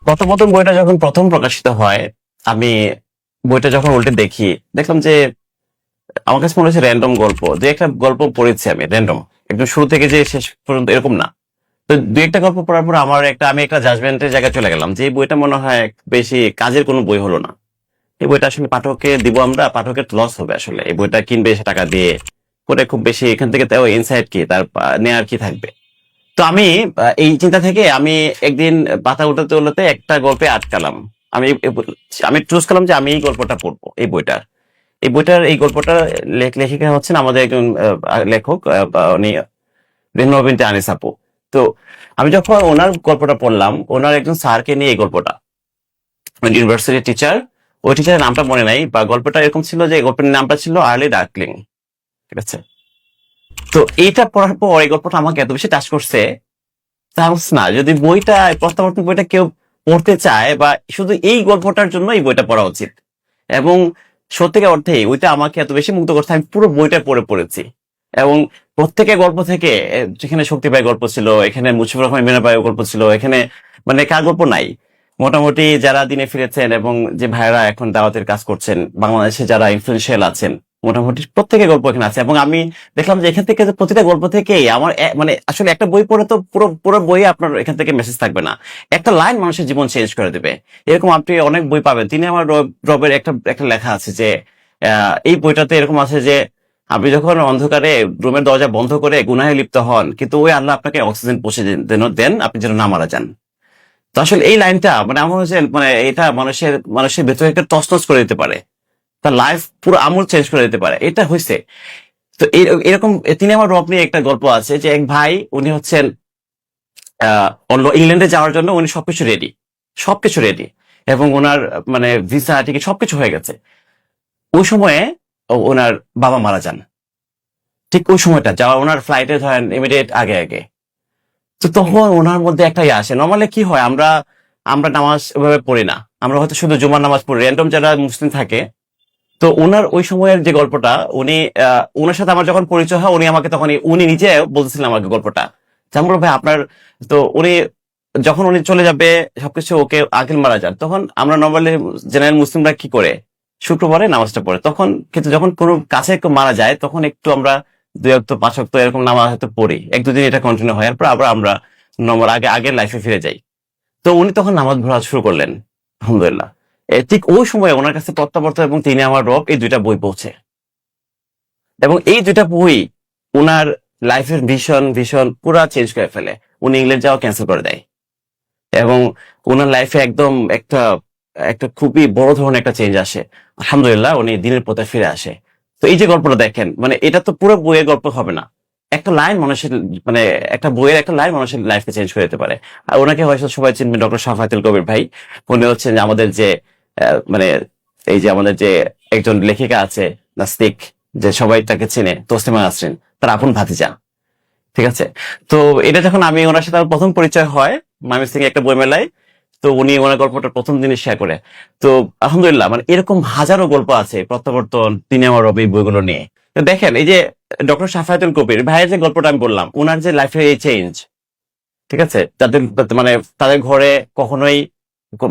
প্রথম প্রথম বইটা যখন প্রথম প্রকাশিত হয়, আমি বইটা যখন উল্টে দেখি, দেখলাম যে আমার কাছে মনে হচ্ছে র্যান্ডম গল্প। যে একটা গল্প পড়েছি আমি র্যান্ডম, একদম শুরু থেকে যে শেষ পর্যন্ত এরকম না। তো দুই একটা গল্প পড়ার পর আমি একটা জাজমেন্টের জায়গায় চলে গেলাম যে এই বইটা মনে হয় বেশি কাজের কোনো বই হলো না। এই বইটা আসলে পাঠককে দিব আমরা, পাঠকের লস হবে। আসলে এই বইটা কিনবে সে টাকা দিয়ে, পরে খুব বেশি এখান থেকে তাও ইনসাইট কি তার নেয়ার কি থাকবে। তো আমি এই চিন্তা থেকে আমি একদিন পাতা উল্টাতে উল্টাতে একটা গল্পে আটকালাম। আমি আমি চুজ করলাম যে আমি এই গল্পটা পড়বো। এই গল্পটার লেখিকা হচ্ছেন আমাদের একজন লেখক, উনি রেহনুমা বিনতে আনিস আপু। তো আমি যখন ওনার গল্পটা পড়লাম, ওনার একজন স্যারকে নিয়ে এই গল্পটা, ইউনিভার্সিটি টিচার, ওই টিচারের নামটা মনে নাই, বা গল্পটা এরকম ছিল যে গল্পের নামটা ছিল আর্লি ডার্কলিং। ঠিক আছে। তো এইটা পড়ার পর এই গল্পটা আমাকে এত বেশি টাচ করছে, চান্স না যদি বইটা প্রত্যাবর্তন বইটা কেউ পড়তে চায়, বা শুধু এই গল্পটার জন্য এই বইটা পড়া উচিত। এবং সত্যিকার অর্থে ওইটা আমাকে এত বেশি মুগ্ধ করছে, আমি পুরো বইটা পড়েছি। এবং প্রত্যেকের গল্প থেকে যেখানে শক্তিবাই গল্প ছিল, এখানে মুশফিকুর রহমান মিনা ভাইয়ের গল্প ছিল, এখানে মানে কার গল্প নাই। মোটামুটি যারা দিনে ফিরেছেন এবং যে ভাইরা এখন দাওয়াতের কাজ করছেন, বাংলাদেশে যারা ইনফ্লুয়েন্সিয়াল আছেন, মোটামুটি প্রত্যেকের গল্প এখানে আছে। এবং আমি দেখলাম যে এখান থেকে যে প্রতিটা গল্প থেকেই আমার মানে আসলে একটা বই পড়ে তো পুরো পুরো বই আপনার এখান থেকে মেসেজ থাকবে না, একটা লাইন মানুষের জীবন চেঞ্জ করে দেবে। এরকম আপনি অনেক বই পাবেন। তিনি আমার রবের একটা একটা লেখা আছে যে এই বইটাতে এরকম আছে যে আপনি যখন অন্ধকারে রুমের দরজা বন্ধ করে গুনাহে লিপ্ত হন, কিন্তু ওই আল্লাহ আপনাকে অক্সিজেন পৌঁছে দেন আপনি যেন না মারা যান। তো আসলে এই লাইনটা মানে আমার হচ্ছে মানে এটা মানুষের মানুষের ভেতরে একটা তছনছ করে দিতে পারে, তার লাইফ পুরো আমূল চেঞ্জ করে দিতে পারে। এটা হয়েছে। তো এরকম তিনি আমার রব নিয়ে একটা গল্প আছে যে এক ভাই, উনি হচ্ছেন ইংল্যান্ডে যাওয়ার জন্য উনি সবকিছু রেডি, এবং ওনার মানে ভিসা টিকিট সবকিছু হয়ে গেছে। ওই সময়ে ওনার বাবা মারা যান। ঠিক ওই সময়টা যাওয়া ওনার ফ্লাইটে ধরেন ইমিডিয়েট আগে আগে। তো তখন ওনার মধ্যে একটা ইয়ে আসে। নর্মালি কি হয়, আমরা আমরা নামাজ ওইভাবে পড়ি না, আমরা হয়তো শুধু জুমার নামাজ পড়ি, র্যান্ডম যারা মুসলিম থাকে। তো ওনার ওই সময়ের যে গল্পটা, উনি ওনার সাথে আমার যখন পরিচয় হয়, উনি আমাকে তখন উনি নিজে বলতেছিলেন আমাকে গল্পটা। যেমন ভাই আপনার, তো উনি যখন উনি চলে যাবে সবকিছু ওকে, আঙ্কেল মারা যান, তখন আমরা নর্মালি জেনারেল মুসলিমরা কি করে শুক্রবারে নামাজটা পড়ে। তখন কিন্তু যখন কোনো কাছে কেউ মারা যায়, তখন একটু আমরা 2 ওয়াক্ত 5 ওয়াক্ত এরকম নামাজ হয়তো পড়ি, 1-2 দিন এটা কন্টিনিউ হয়, এরপর আবার আমরা নর্মাল আগের লাইফে ফিরে যাই। তো উনি তখন নামাজ পড়া শুরু করলেন, আলহামদুলিল্লাহ। ঠিক ওই সময় ওনার কাছে প্রত্যাবর্তন এবং তিনি আমার রব এই দুইটা বই পৌঁছে, এবং এই দুইটা বই ওনার লাইফের ভীষণ ভীষণ পুরা চেঞ্জ করে ফেলে। উনি ইংল্যান্ড যাওয়া ক্যান্সেল করে দেয়, এবং ওনার লাইফে একদম একটা একটা খুবই বড় ধরনের একটা চেঞ্জ আসে। আলহামদুলিল্লাহ উনি দিনের পথে ফিরে আসে। তো এই যে গল্পটা দেখেন, মানে এটা তো পুরো বইয়ের গল্প হবে না, একটা লাইন মানুষের মানে একটা বইয়ের একটা লাইন মানুষের লাইফকে চেঞ্জ করে দিতে পারে। আর ওনাকে হয়তো সবাই চিনবে, ডক্টর শাফায়েতুল কবির ভাই। উনি হচ্ছেন যে আমাদের যে মানে এই যে আমাদের যে একজন লেখিকা আছে নাস্তিক, যে সবাই তাকে চেনে, তসলিমা নাসরিন, তার আপন ভাতিজা। ঠিক আছে। তো এটা যখন আমি ওনার সাথে আমার প্রথম পরিচয় হয় ময়মনসিংহে একটা বই মেলায়, তো উনি ওনার গল্পটা প্রথম দিনে শেয়ার করে। তো আলহামদুলিল্লাহ মানে এরকম হাজারো গল্প আছে প্রত্যাবর্তন, তিনি আমার রব, এই বইগুলো নিয়ে। তো দেখেন এই যে ডক্টর শাফায়েতুল কবির ভাইয়ের যে গল্পটা আমি বললাম, ওনার যে লাইফে এই চেঞ্জ, ঠিক আছে, তাদের মানে তাদের ঘরে কখনোই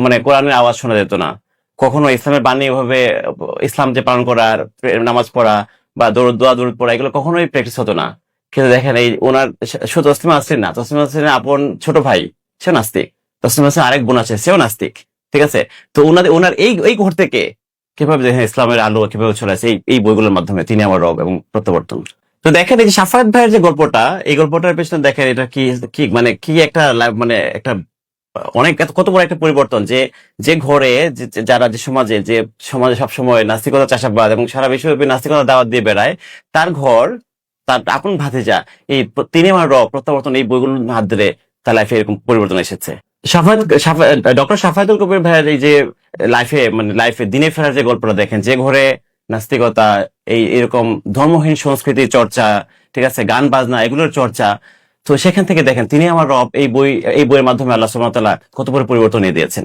মানে কোরআনের আওয়াজ শোনা যেত না, কখনো ইসলামের বাণী এভাবে ইসলাম যে পালন করা, নামাজ পড়া বা দরুদ পড়া, এগুলো কখনোই প্র্যাকটিস হতো না। কিন্তু দেখেন এই ওনার শুধু তসলিমা নাসরিন না, তসলিমা নাসরিনের আপন ছোট ভাই সে নাস্তিক, তসলিমা নাসরিন আরেক বোন আছে সেও নাস্তিক। ঠিক আছে। তো ওনার এই এই ঘর থেকে কিভাবে দেখেন ইসলামের আলো কিভাবে ছড়াচ্ছে এই বইগুলোর মাধ্যমে, তিনি আমার রব এবং প্রত্যাবর্তন। তো দেখেন এই যে সাফায়েত ভাইয়ের যে গল্পটা, এই গল্পটার পেছনে দেখেন এটা কি কি মানে কি একটা মানে একটা অনেক কত বড় একটা পরিবর্তন। যে যে ঘরে যারা যে সমাজে সবসময় নাস্তিকতা, চাষাবাদ এবং সারা বিশ্বব্যাপী নাস্তিকতা দাওয়াত দিয়ে বেড়ায়, তার ঘর, তার আপন ভাতিজা, এই তিনি আমার রব প্রত্যাবর্তন, এই বইগুলোর হাত ধরে তার লাইফে এরকম পরিবর্তন এসেছে। ডক্টর শাফায়েতুল কবির ভাইয়ের এই যে লাইফে দিনে ফেরার যে গল্পটা দেখেন, যে ঘরে নাস্তিকতা, এরকম ধর্মহীন সংস্কৃতির চর্চা, ঠিক আছে, গান বাজনা এগুলোর চর্চা, তো সেখান থেকে দেখেন তিনি আমার রব এই বইয়ের মাধ্যমে আল্লাহ সুবহানাহু ওয়া তাআলা কত বড় পরিবর্তন এনে দিয়েছেন।